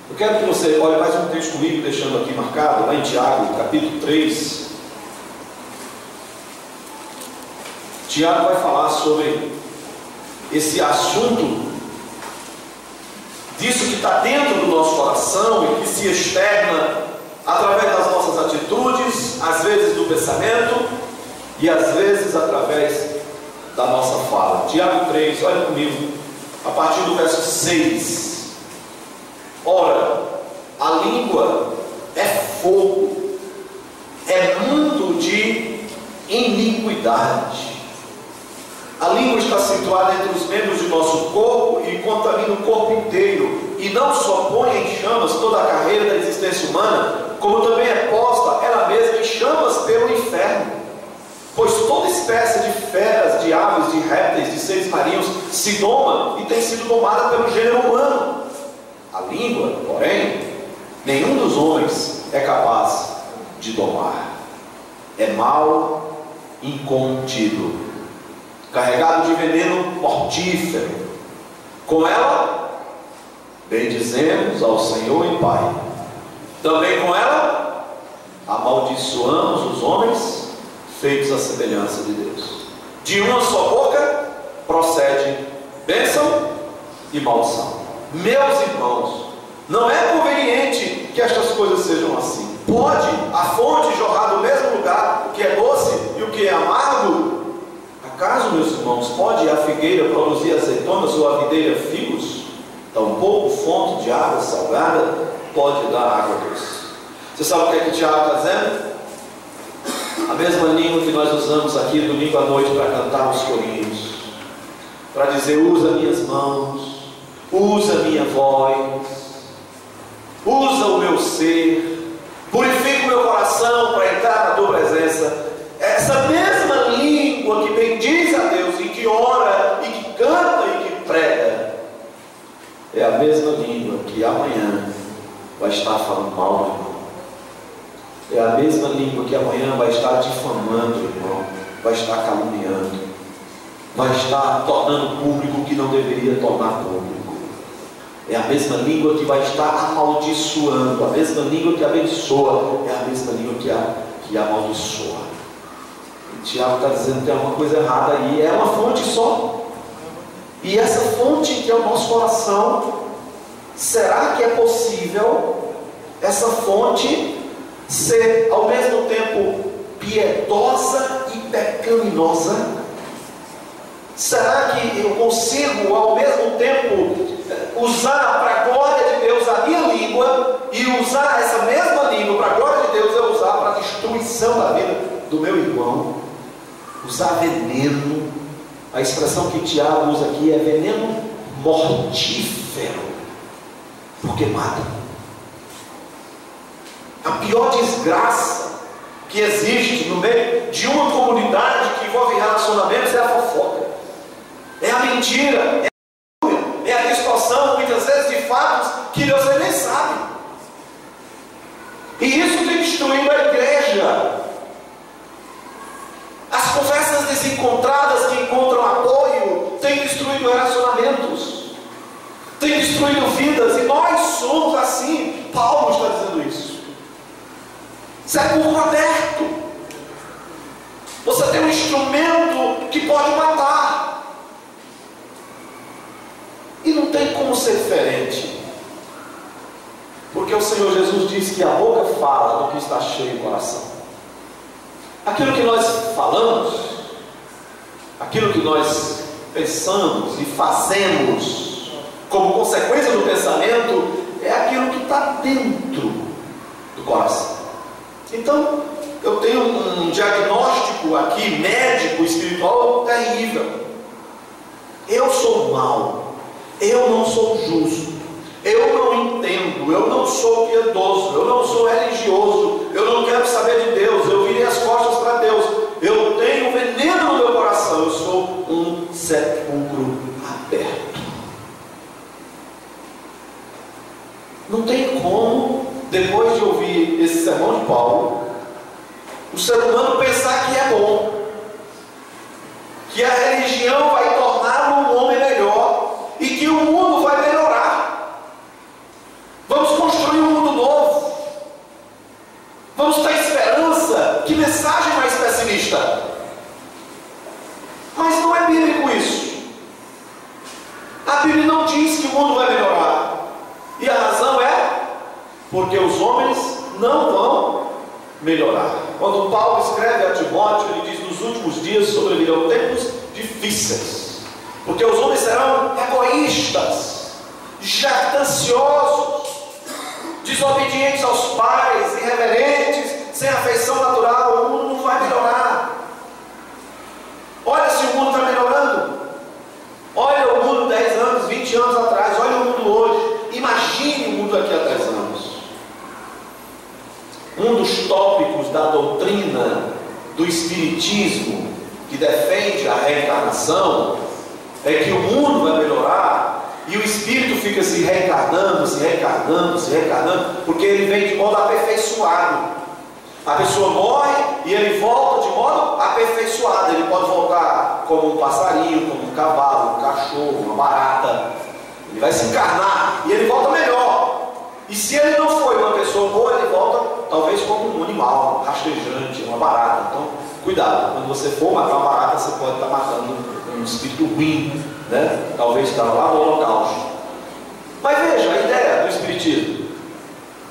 Eu quero que você olhe mais um texto comigo, deixando aqui marcado, lá em Tiago, capítulo 3. Tiago vai falar sobre esse assunto, disso que está dentro do nosso coração e que se externa através das nossas atitudes, às vezes do pensamento e às vezes através da nossa fala. Tiago 3, olha comigo, a partir do verso 6. Ora, a língua é fogo, é mundo de iniquidade. A língua está situada entre os membros de nosso corpo e contamina o corpo inteiro, e não só põe em chamas toda a carreira da existência humana, como também é posta ela mesma em chamas pelo inferno. Pois toda espécie de feras, de aves, de répteis, de seres marinhos se doma e tem sido domada pelo gênero humano. A língua, porém, nenhum dos homens é capaz de domar. É mal incontido, carregado de veneno mortífero. Com ela, bendizemos ao Senhor e Pai. Também com ela, amaldiçoamos os homens feitos à semelhança de Deus. De uma só boca procede bênção e maldição. Meus irmãos, não é conveniente que estas coisas sejam assim. Pode a fonte jorrar do mesmo lugar o que é doce e o que é amargo? Acaso, meus irmãos, pode a figueira produzir azeitonas ou a videira figos? Tampouco fonte de água salgada pode dar água doce. Você sabe o que Tiago está dizendo? A mesma língua que nós usamos aqui domingo à noite para cantar os corinhos, para dizer, usa minhas mãos, usa minha voz, usa o meu ser, purifica o meu coração para entrar na tua presença. Essa mesma língua que bendiz a Deus e que ora e que canta e que prega, é a mesma língua que amanhã vai estar falando mal do irmão. É a mesma língua que amanhã vai estar difamando o irmão, vai estar caluniando, vai estar tornando público o que não deveria tornar público. É a mesma língua que vai estar amaldiçoando, a mesma língua que abençoa, é a mesma língua que amaldiçoa. E Tiago está dizendo que tem alguma coisa errada aí. É uma fonte só, e essa fonte que é o nosso coração, será que é possível essa fonte ser ao mesmo tempo piedosa e pecaminosa? Será que eu consigo ao mesmo tempo usar para a glória de Deus a minha língua e usar essa mesma língua para a glória de Deus eu usar para a destruição da vida do meu irmão? Usar veneno, a expressão que Tiago usa aqui é veneno mortífero, porque mata. A pior desgraça que existe no meio de uma comunidade que envolve relacionamentos é a fofoca, é a mentira, é a distorção, muitas vezes, de fatos que você nem sabe. E isso tem destruído a igreja. As conversas desencontradas que encontram apoio têm destruído relacionamentos, têm destruído vidas, e nós somos assim. Paulo está dizendo isso. Sepulcro aberto. Você tem um instrumento que pode matar. ser diferente. Porque o Senhor Jesus diz que a boca fala do que está cheio o coração. Aquilo que nós falamos, aquilo que nós pensamos e fazemos como consequência do pensamento, é aquilo que está dentro do coração. Então, eu tenho um diagnóstico aqui, médico, espiritual, terrível. Eu sou mau, eu não sou justo, eu não entendo, eu não sou piedoso, eu não sou religioso, eu não quero saber de Deus, eu virei as costas para Deus, eu tenho veneno no meu coração, eu sou um sepulcro aberto. Não tem como, depois de ouvir esse sermão de Paulo, o ser humano pensar que é bom, que a religião vai torná-lo um homem melhor e que o mundo vai melhorar. Vamos construir um mundo novo, vamos ter esperança. Que mensagem mais pessimista! Mas não é bíblico isso. A Bíblia não diz que o mundo vai melhorar, e a razão é porque os homens não vão melhorar. Quando Paulo escreve a Timóteo, ele diz: nos últimos dias sobrevirão tempos difíceis, porque os homens serão egoístas, jactanciosos, desobedientes aos pais, irreverentes, sem afeição natural. O mundo não vai melhorar. Olha se o mundo está melhorando. Olha o mundo 10 anos, 20 anos atrás, olha o mundo hoje. Imagine o mundo daqui a 10 anos. Um dos tópicos da doutrina do Espiritismo, que defende a reencarnação, é que o mundo vai melhorar e o Espírito fica se reencarnando, porque ele vem de modo aperfeiçoado. A pessoa morre e ele volta de modo aperfeiçoado. Ele pode voltar como um passarinho, como um cavalo, um cachorro, uma barata. Ele vai se encarnar e ele volta melhor. E se ele não foi uma pessoa boa, ele volta talvez como um animal, rastejante, uma barata. Então, cuidado, quando você for matar uma barata, você pode estar matando um espírito ruim, né? Talvez estava lá no holocausto. Mas veja a ideia do Espiritismo.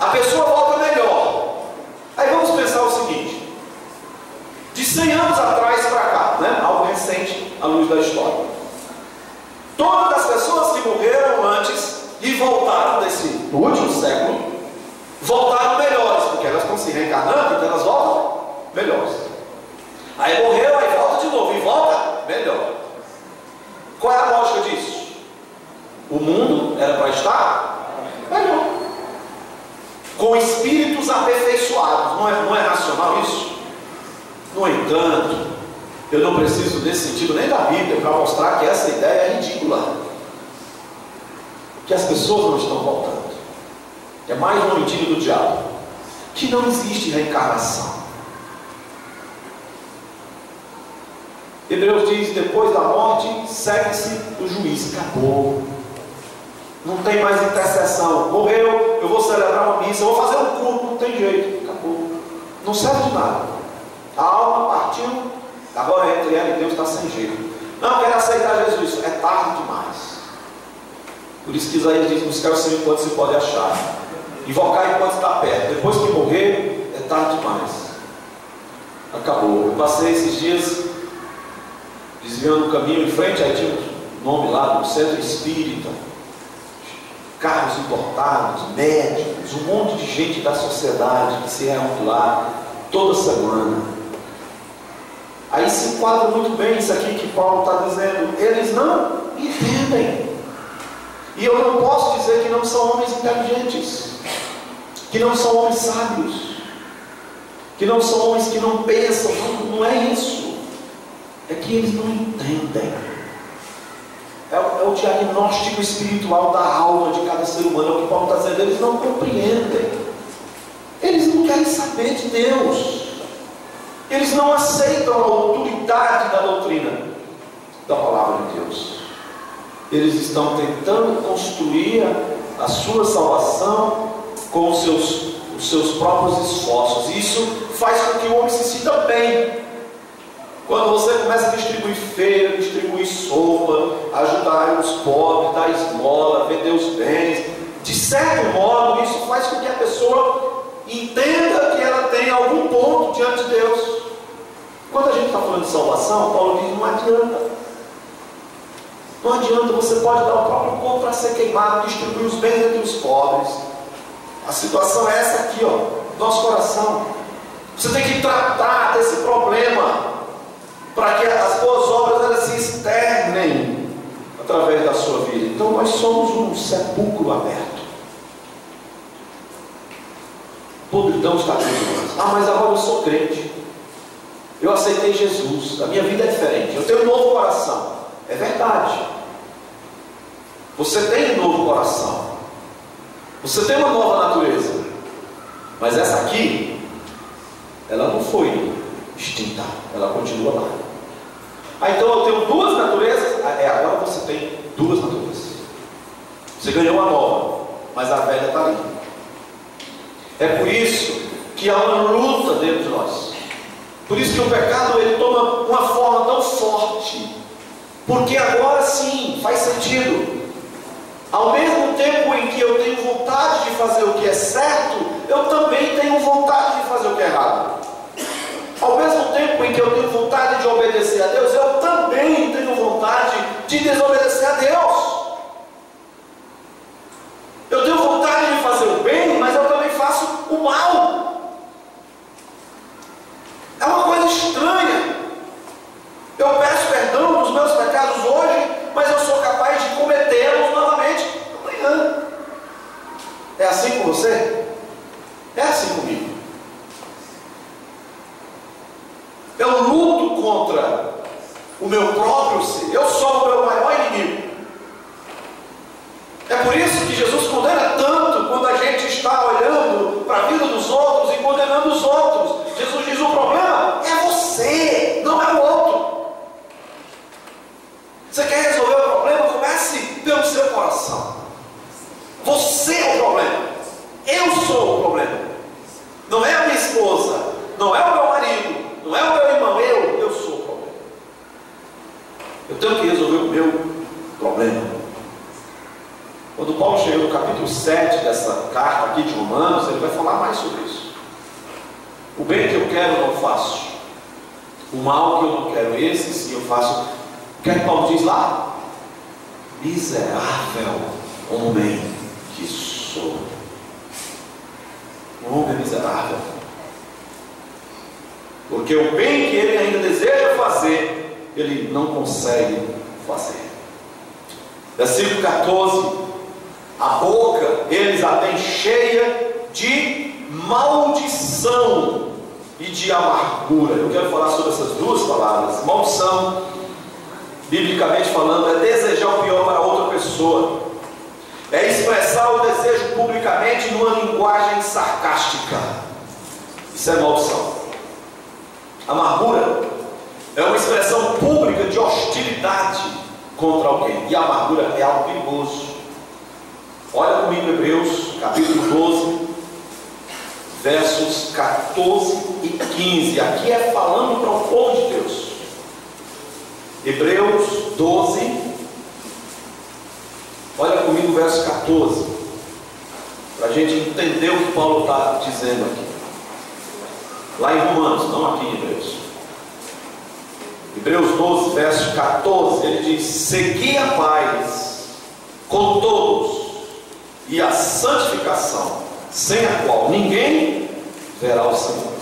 A pessoa volta melhor. Aí vamos pensar o seguinte: de 100 anos atrás para cá, né? Algo recente à luz da história, todas as pessoas que morreram antes e voltaram no último século, voltaram melhores, porque elas estão se reencarnando, então elas voltam melhores. Aí morreu, aí volta de novo, e volta melhor. Qual é a lógica disso? O mundo era para estar melhor, com espíritos aperfeiçoados. Não é racional isso? No entanto, eu não preciso desse sentido nem da Bíblia para mostrar que essa ideia é ridícula, que as pessoas não estão voltando. É mais uma mentira do diabo, que não existe reencarnação. Hebreus diz: depois da morte segue-se o juízo. Acabou. Não tem mais intercessão. Morreu, eu vou celebrar uma missa, eu vou fazer um culto, não tem jeito. Acabou. Não serve de nada. A alma partiu, agora entre ela e Deus está sem jeito. Não quero aceitar Jesus, é tarde demais. Por isso que Isaías diz: buscar o Senhor enquanto se pode achar, invocar enquanto está perto. Depois que morrer, é tarde demais. Acabou. Eu passei esses dias desviando o caminho em frente, aí tinha um nome lá do centro espírita, carros importados, médicos, um monte de gente da sociedade que se reúne lá toda semana. Aí se enquadra muito bem isso aqui que Paulo está dizendo. Eles não entendem. E eu não posso dizer que não são homens inteligentes, que não são homens sábios, que não são homens que não pensam. Não é isso. É que eles não entendem. É o diagnóstico espiritual da alma de cada ser humano. É o que Paulo está dizendo. Eles não compreendem. Eles não querem saber de Deus. Eles não aceitam a autoridade da doutrina da palavra de Deus. Eles estão tentando construir a sua salvação com os seus próprios esforços. Isso faz com que o homem se sinta bem. Quando você começa a distribuir feira, distribuir sopa, ajudar os pobres, dar esmola, vender os bens, de certo modo, isso faz com que a pessoa entenda que ela tem algum ponto diante de Deus. Quando a gente está falando de salvação, Paulo diz: não adianta. Não adianta, você pode dar o próprio corpo para ser queimado, distribuir os bens entre os pobres. A situação é essa aqui, ó, nosso coração. Você tem que tratar desse problema, para que as boas obras elas se externem através da sua vida. Então nós somos um sepulcro aberto. Podridão está dentro de nós. Ah, mas agora eu sou crente. Eu aceitei Jesus. A minha vida é diferente. Eu tenho um novo coração. É verdade. Você tem um novo coração. Você tem uma nova natureza. Mas essa aqui, ela não foi extinta. Ela continua lá. Ah, então eu tenho duas naturezas. Agora você tem duas naturezas. Você ganhou uma nova, mas a velha está ali. É por isso que há uma luta dentro de nós. Por isso que o pecado ele toma uma forma tão forte. Porque agora sim faz sentido. Ao mesmo tempo em que eu tenho vontade de fazer o que é certo, eu também tenho vontade de fazer o que é errado. Ao mesmo tempo em que eu tenho vontade de obedecer a Deus, eu também tenho vontade de desobedecer a Deus. Eu tenho vontade de fazer o bem, mas eu também faço o mal. É uma coisa estranha. Eu peço perdão dos meus pecados hoje, mas eu sou capaz de cometê-los novamente amanhã. É assim com você? É assim comigo. Eu luto contra o meu próprio ser. Eu sou o meu maior inimigo. É por isso que Jesus condena tanto quando a gente está olhando para a vida dos outros e condenando os outros. Jesus diz: o problema é você, não é o outro. Você quer resolver o problema? Comece pelo seu coração. Você é o problema. Eu sou o problema. Não é a minha esposa, não é o meu marido, não é o meu irmão, eu sou o problema. Eu tenho que resolver o meu problema. Quando Paulo chega no capítulo 7 dessa carta aqui de Romanos, ele vai falar mais sobre isso. O bem que eu quero eu não faço. O mal que eu não quero, esse sim eu faço. O que é que Paulo diz lá? Miserável homem que sou. O homem é miserável. Porque o bem que ele ainda deseja fazer, ele não consegue fazer. Versículo 14: a boca eles a têm cheia de maldição e de amargura. Eu quero falar sobre essas duas palavras. Maldição, biblicamente falando, é desejar o pior para outra pessoa. É expressar o desejo publicamente numa linguagem sarcástica. Isso é maldição. Amargura é uma expressão pública de hostilidade contra alguém. E a amargura é algo perigoso. Olha comigo Hebreus, capítulo 12, versos 14 e 15. Aqui é falando para o povo de Deus. Hebreus 12, olha comigo o verso 14, para a gente entender o que Paulo está dizendo aqui. Lá em Romanos, não aqui em Hebreus. Hebreus 12, verso 14, ele diz: segui a paz com todos e a santificação, sem a qual ninguém verá o Senhor,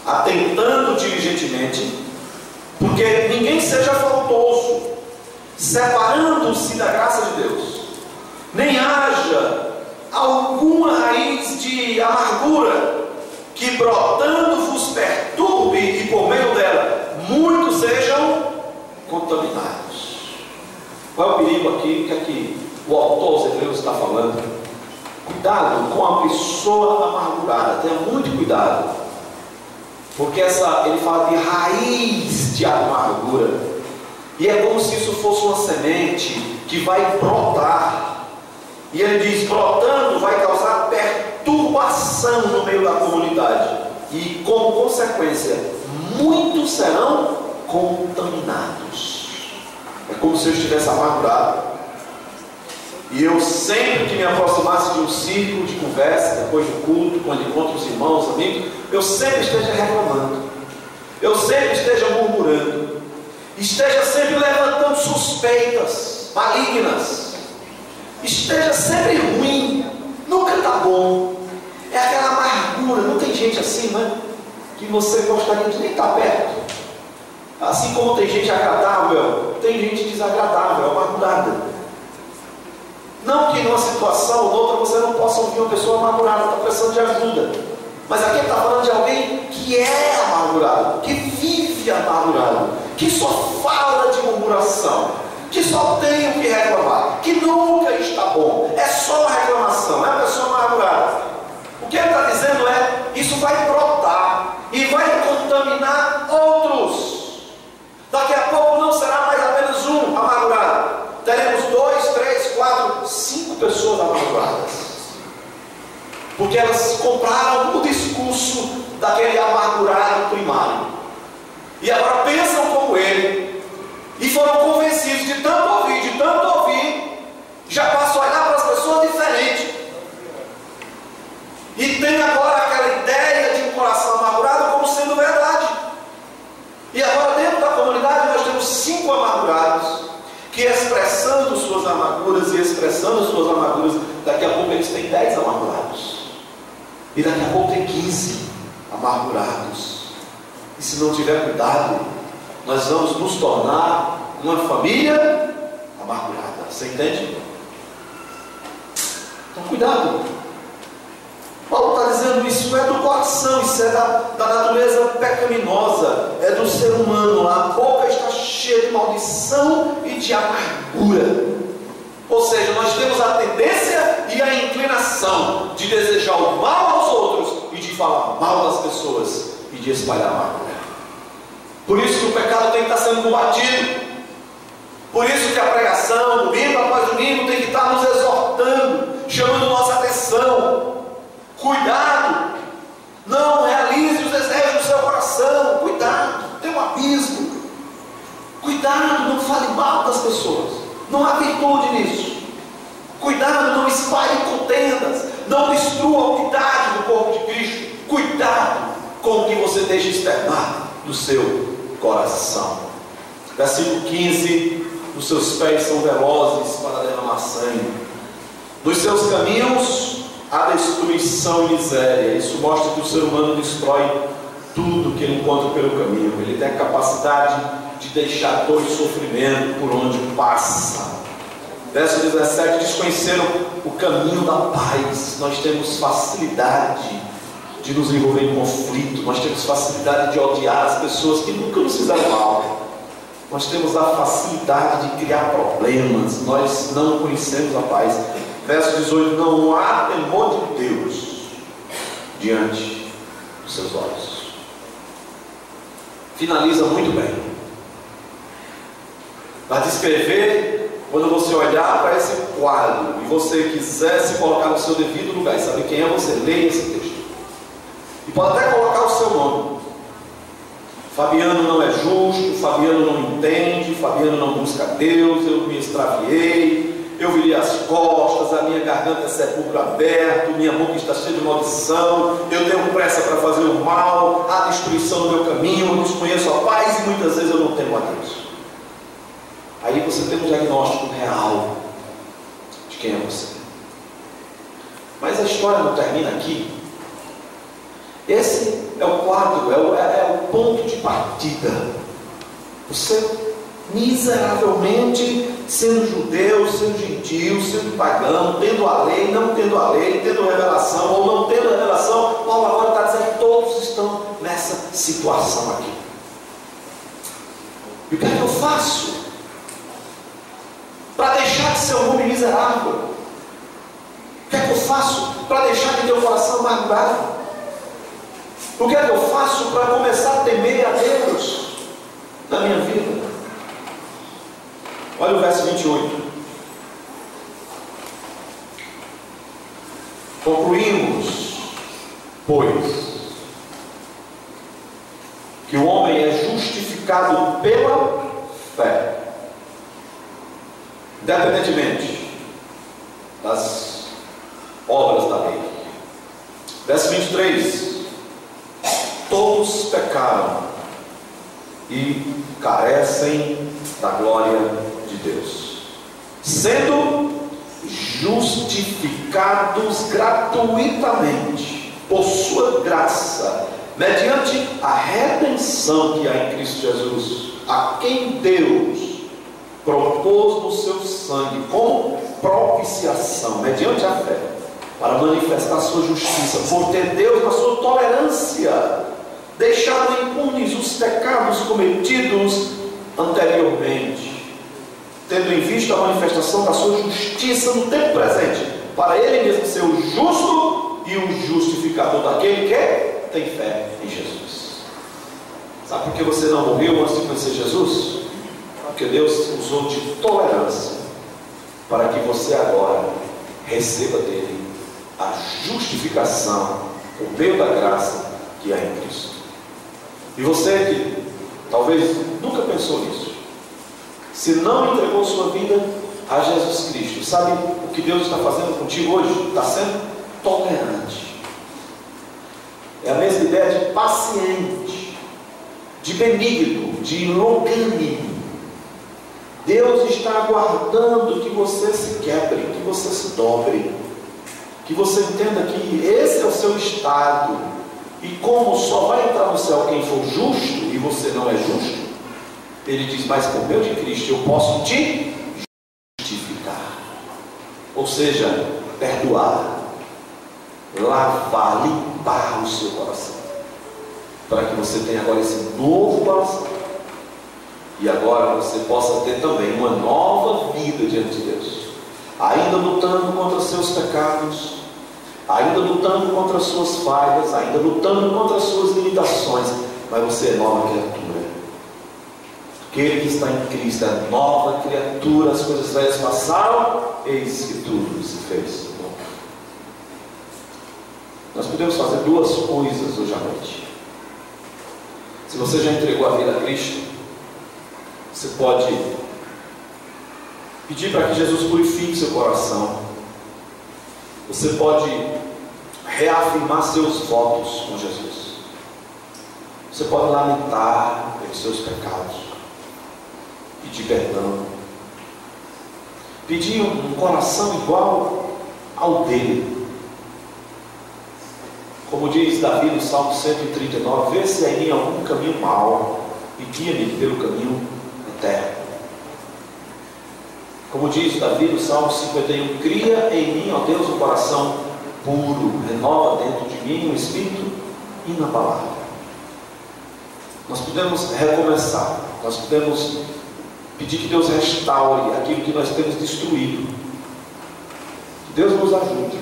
atentando diligentemente, porque ninguém seja faltoso, separando-se da graça de Deus, nem haja alguma raiz de amargura, que brotando vos perturbe, e por meio dela muitos sejam contaminados. Qual é o perigo aqui que aqui o autor aos Hebreus está falando? Cuidado com a pessoa amargurada, tenha muito cuidado, porque ele fala de raiz de amargura, e é como se isso fosse uma semente que vai brotar, e ele diz: brotando vai causar perturbação no meio da comunidade, e como consequência muitos serão contaminados. É como se eu estivesse amargurado. E eu sempre que me aproximasse de um círculo de conversa, depois do culto, quando encontro os irmãos, amigos, eu sempre esteja reclamando, eu sempre esteja murmurando, esteja sempre levantando suspeitas malignas, esteja sempre ruim, nunca está bom. É aquela amargura. Não tem gente assim, né? Que você gostaria de nem estar perto. Assim como tem gente agradável, tem gente desagradável, amargurada. Não que numa situação ou outra você não possa ouvir uma pessoa amargurada, está precisando de ajuda. Mas aqui está falando de alguém que é amargurado, que vive amargurado, que só fala de murmuração, que só tem o que reclamar, que nunca está bom, é só uma reclamação, é uma pessoa amargurada. O que ele está dizendo é, isso vai brotar e vai contaminar outros. Daqui a pouco não será mais apenas um amargurado, teremos 2, 3, 4, 5 pessoas amarguradas, porque elas compraram o discurso daquele amargurado primário, e agora pensam como ele, e foram convencidos de tanto ouvir, já passam a olhar para as pessoas diferentes, e tem agora aquela ideia de um coração amargurado como sendo verdade. E agora dentro da comunidade nós temos 5 amargurados, que expressando suas amarguras, daqui a pouco eles têm 10 amargurados, e daqui a pouco tem 15 amargurados, e se não tiver cuidado, nós vamos nos tornar uma família amargurada. Você entende? Então cuidado. Paulo está dizendo, isso é do coração, isso é da natureza pecaminosa, é do ser humano. A boca está cheia de maldição e de amargura. Ou seja, nós temos a tendência e a inclinação de desejar o mal aos outros e de falar mal das pessoas e de espalhar amargura. Por isso que o pecado tem que estar sendo combatido. Por isso que a pregação, domingo após domingo, tem que estar nos exortando, chamando nossa atenção. Cuidado, não realize os desejos do seu coração. Cuidado, tem um abismo. Cuidado, não fale mal das pessoas, não há virtude nisso. Cuidado, não espalhe contendas, não destrua a unidade do corpo de Cristo. Cuidado com o que você deixa externar do seu coração. Versículo 15: os seus pés são velozes para derramar sangue, nos seus caminhos a destruição e miséria. Isso mostra que o ser humano destrói tudo que ele encontra pelo caminho. Ele tem a capacidade de deixar dor e sofrimento por onde passa. Verso 17: desconheceram o caminho da paz. Nós temos facilidade de nos envolver em conflito, nós temos facilidade de odiar as pessoas que nunca nos fizeram mal, nós temos a facilidade de criar problemas, nós não conhecemos a paz. Verso 18: não há temor de Deus diante dos seus olhos. Finaliza muito bem. Vai descrever, quando você olhar para esse quadro e você quiser se colocar no seu devido lugar e saber quem é você, leia esse texto. E pode até colocar o seu nome. Fabiano não é justo, Fabiano não entende, Fabiano não busca Deus, eu me extraviei, eu virei as costas, a minha garganta é sepulcro aberto, minha boca está cheia de maldição, eu tenho pressa para fazer o mal, há destruição no meu caminho, eu desconheço a paz e muitas vezes eu não temo a Deus. Aí você tem um diagnóstico real de quem é você. Mas a história não termina aqui. Esse é o quadro, é o ponto de partida. Você miseravelmente, sendo judeu, sendo gentil, sendo pagão, tendo a lei, não tendo a lei, tendo revelação ou não tendo revelação, Paulo agora está dizendo que todos estão nessa situação aqui. E o que é que eu faço para deixar de ser um homem miserável? O que é que eu faço para deixar de ter o coração amargurado? O que é que eu faço para começar a temer a Deus na minha vida? Olha o verso 28. Concluímos, pois, que o homem é justificado justificado pela fé, independentemente das obras da lei. Verso 23: todos pecaram e carecem da glória de Deus, sendo justificados gratuitamente por sua graça, mediante a redenção que há em Cristo Jesus, a quem Deus propôs no seu sangue como propiciação, mediante a fé, para manifestar a sua justiça, por ter Deus, na sua tolerância, deixado impunes os pecados cometidos anteriormente, tendo em vista a manifestação da sua justiça no tempo presente, para Ele mesmo ser o justo e o justificador daquele que tem fé em Jesus. Sabe por que você não morreu antes de conhecer Jesus? Porque Deus usou de tolerância para que você agora receba dele a justificação por meio da graça que há em Cristo. E você que talvez nunca pensou nisso, se não entregou sua vida a Jesus Cristo, sabe o que Deus está fazendo contigo hoje? Está sendo tolerante. É a mesma ideia de paciente, de benigno, de longânimo. Deus está aguardando que você se quebre, que você se dobre, que você entenda que esse é o seu estado, e como só vai entrar no céu quem for justo, e você não é justo, Ele diz: mas por meio de Cristo eu posso te justificar, ou seja, perdoar, lavar, limpar o seu coração, para que você tenha agora esse novo coração, e agora você possa ter também uma nova vida diante de Deus, ainda lutando contra os seus pecados, ainda lutando contra as suas falhas, ainda lutando contra as suas limitações, mas você é nova criatura. Aquele que está em Cristo é nova criatura, as coisas velhas passaram, eis que tudo se fez novo. Nós podemos fazer duas coisas hoje à noite. Se você já entregou a vida a Cristo, você pode pedir para que Jesus purifique seu coração. Você pode reafirmar seus votos com Jesus. Você pode lamentar pelos seus pecados, pedir perdão, pedir um coração igual ao dele. Como diz Davi no Salmo 139: vê se há em mim algum caminho mau e guia-me pelo caminho eterno. Como diz Davi no Salmo 51: cria em mim, ó Deus, um coração puro, renova dentro de mim um espírito inabalável. Nós podemos recomeçar, nós podemos pedir que Deus restaure aquilo que nós temos destruído. Que Deus nos ajude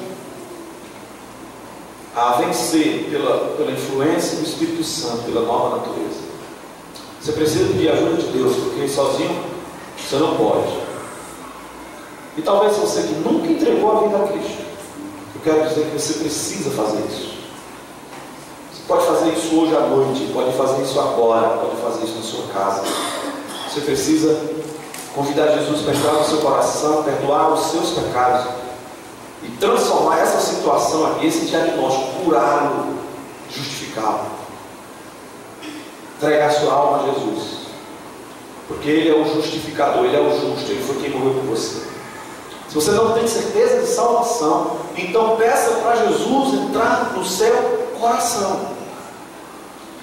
a vencer pela influência do Espírito Santo, pela nova natureza. Você precisa pedir a ajuda de Deus, porque sozinho você não pode. E talvez você que nunca entregou a vida a Cristo, eu quero dizer que você precisa fazer isso. Você pode fazer isso hoje à noite, pode fazer isso agora, pode fazer isso na sua casa. Você precisa convidar Jesus para entrar no seu coração, perdoar os seus pecados e transformar essa situação aqui, esse diagnóstico, curá-lo, justificá-lo. Entregar sua alma a Jesus, porque Ele é o justificador, Ele é o justo, Ele foi quem morreu por você. Se você não tem certeza de salvação, então peça para Jesus entrar no seu coração.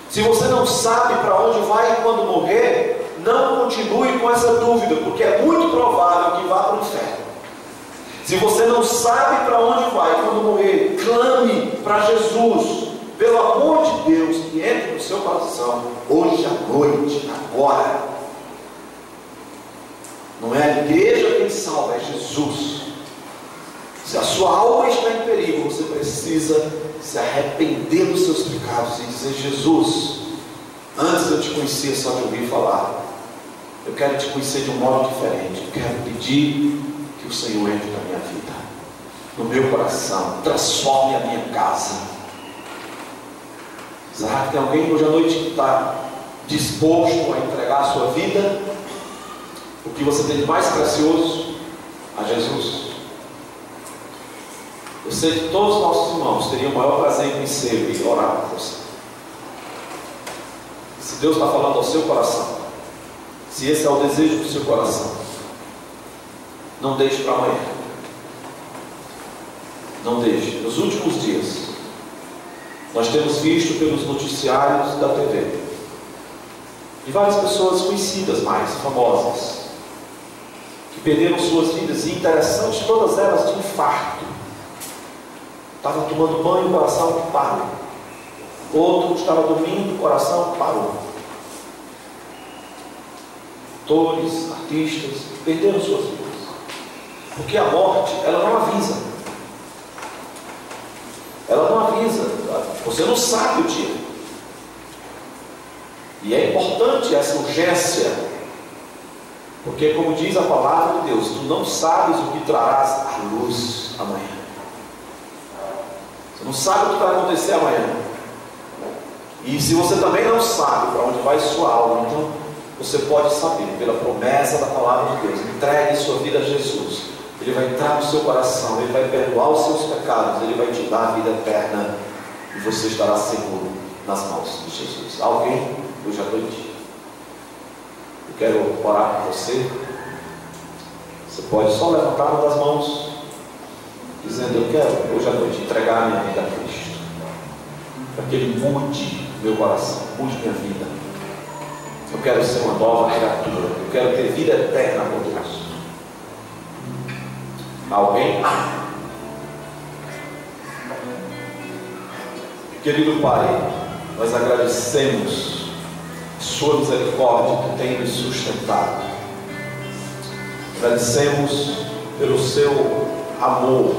Se você não sabe para onde vai quando morrer, não continue com essa dúvida, porque é muito provável que vá para o inferno. Se você não sabe para onde vai quando morrer, clame para Jesus, pelo amor de Deus, que entre no seu coração, hoje à noite, agora. Não é a igreja quem salva, é Jesus. Se a sua alma está em perigo, você precisa se arrepender dos seus pecados e dizer: Jesus, antes eu te conhecia só de ouvir falar, eu quero te conhecer de um modo diferente. Eu quero pedir que o Senhor entre na minha vida, no meu coração, transforme a minha casa. Será que tem alguém hoje à noite que está disposto a entregar a sua vida, o que você tem de mais precioso, a Jesus. Eu sei que todos os nossos irmãos teriam o maior prazer em conhecer e orar por você. Se Deus está falando ao seu coração, se esse é o desejo do seu coração, não deixe para amanhã. Não deixe. Nos últimos dias, nós temos visto pelos noticiários da TV, de várias pessoas conhecidas mais, famosas, que perderam suas vidas, e interessante, todas elas de infarto. Estava tomando banho, o coração parou. Outro estava dormindo, o coração parou. Atores, artistas, perderam suas vidas. Porque a morte, ela não avisa. Ela não avisa. Você não sabe o dia. E é importante essa urgência. Porque, como diz a palavra de Deus, tu não sabes o que trarás à luz amanhã. Você não sabe o que vai acontecer amanhã. E se você também não sabe para onde vai sua alma, então você pode saber, pela promessa da palavra de Deus, entregue sua vida a Jesus. Ele vai entrar no seu coração, Ele vai perdoar os seus pecados, Ele vai te dar a vida eterna, e você estará seguro nas mãos de Jesus. Alguém hoje à noite? Eu quero orar por você. Você pode só levantar uma das mãos, dizendo: eu quero hoje à noite entregar a minha vida a Cristo, para que Ele mude meu coração, mude minha vida. Eu quero ser uma nova criatura, eu quero ter vida eterna com Deus. Alguém? Querido Pai, nós agradecemos a sua misericórdia que tem nos sustentado. Agradecemos pelo seu amor.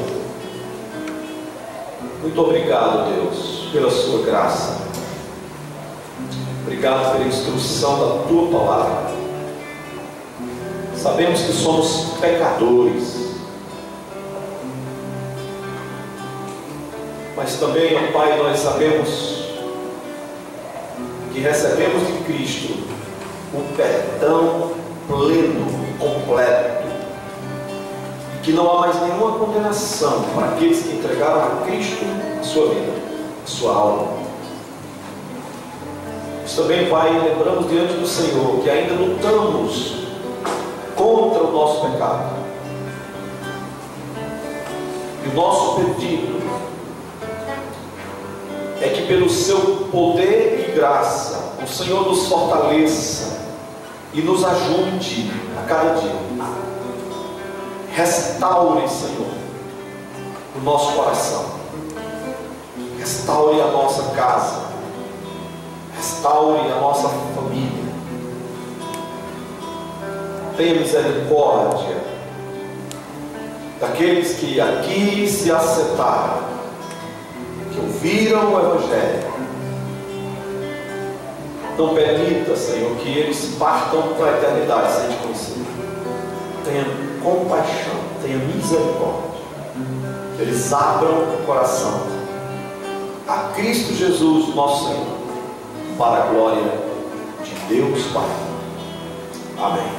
Muito obrigado, Deus, pela sua graça. Obrigado pela instrução da tua palavra. Sabemos que somos pecadores, mas também, ó Pai, nós sabemos que recebemos de Cristo o perdão pleno, completo, e que não há mais nenhuma condenação para aqueles que entregaram a Cristo a sua vida, a sua alma. Mas também, Pai, lembramos diante do Senhor que ainda lutamos contra o nosso pecado, e o nosso pedido é que pelo seu poder e graça o Senhor nos fortaleça e nos ajude a cada dia. Restaure, Senhor, o nosso coração, restaure a nossa casa, restaure a nossa família. Tenha misericórdia daqueles que aqui se assentaram, que ouviram o Evangelho. Não permita, Senhor, que eles partam para a eternidade sem te conhecer. Tenha compaixão, tenha misericórdia. Eles abram o coração a Cristo Jesus, nosso Senhor, para a glória de Deus Pai. Amém.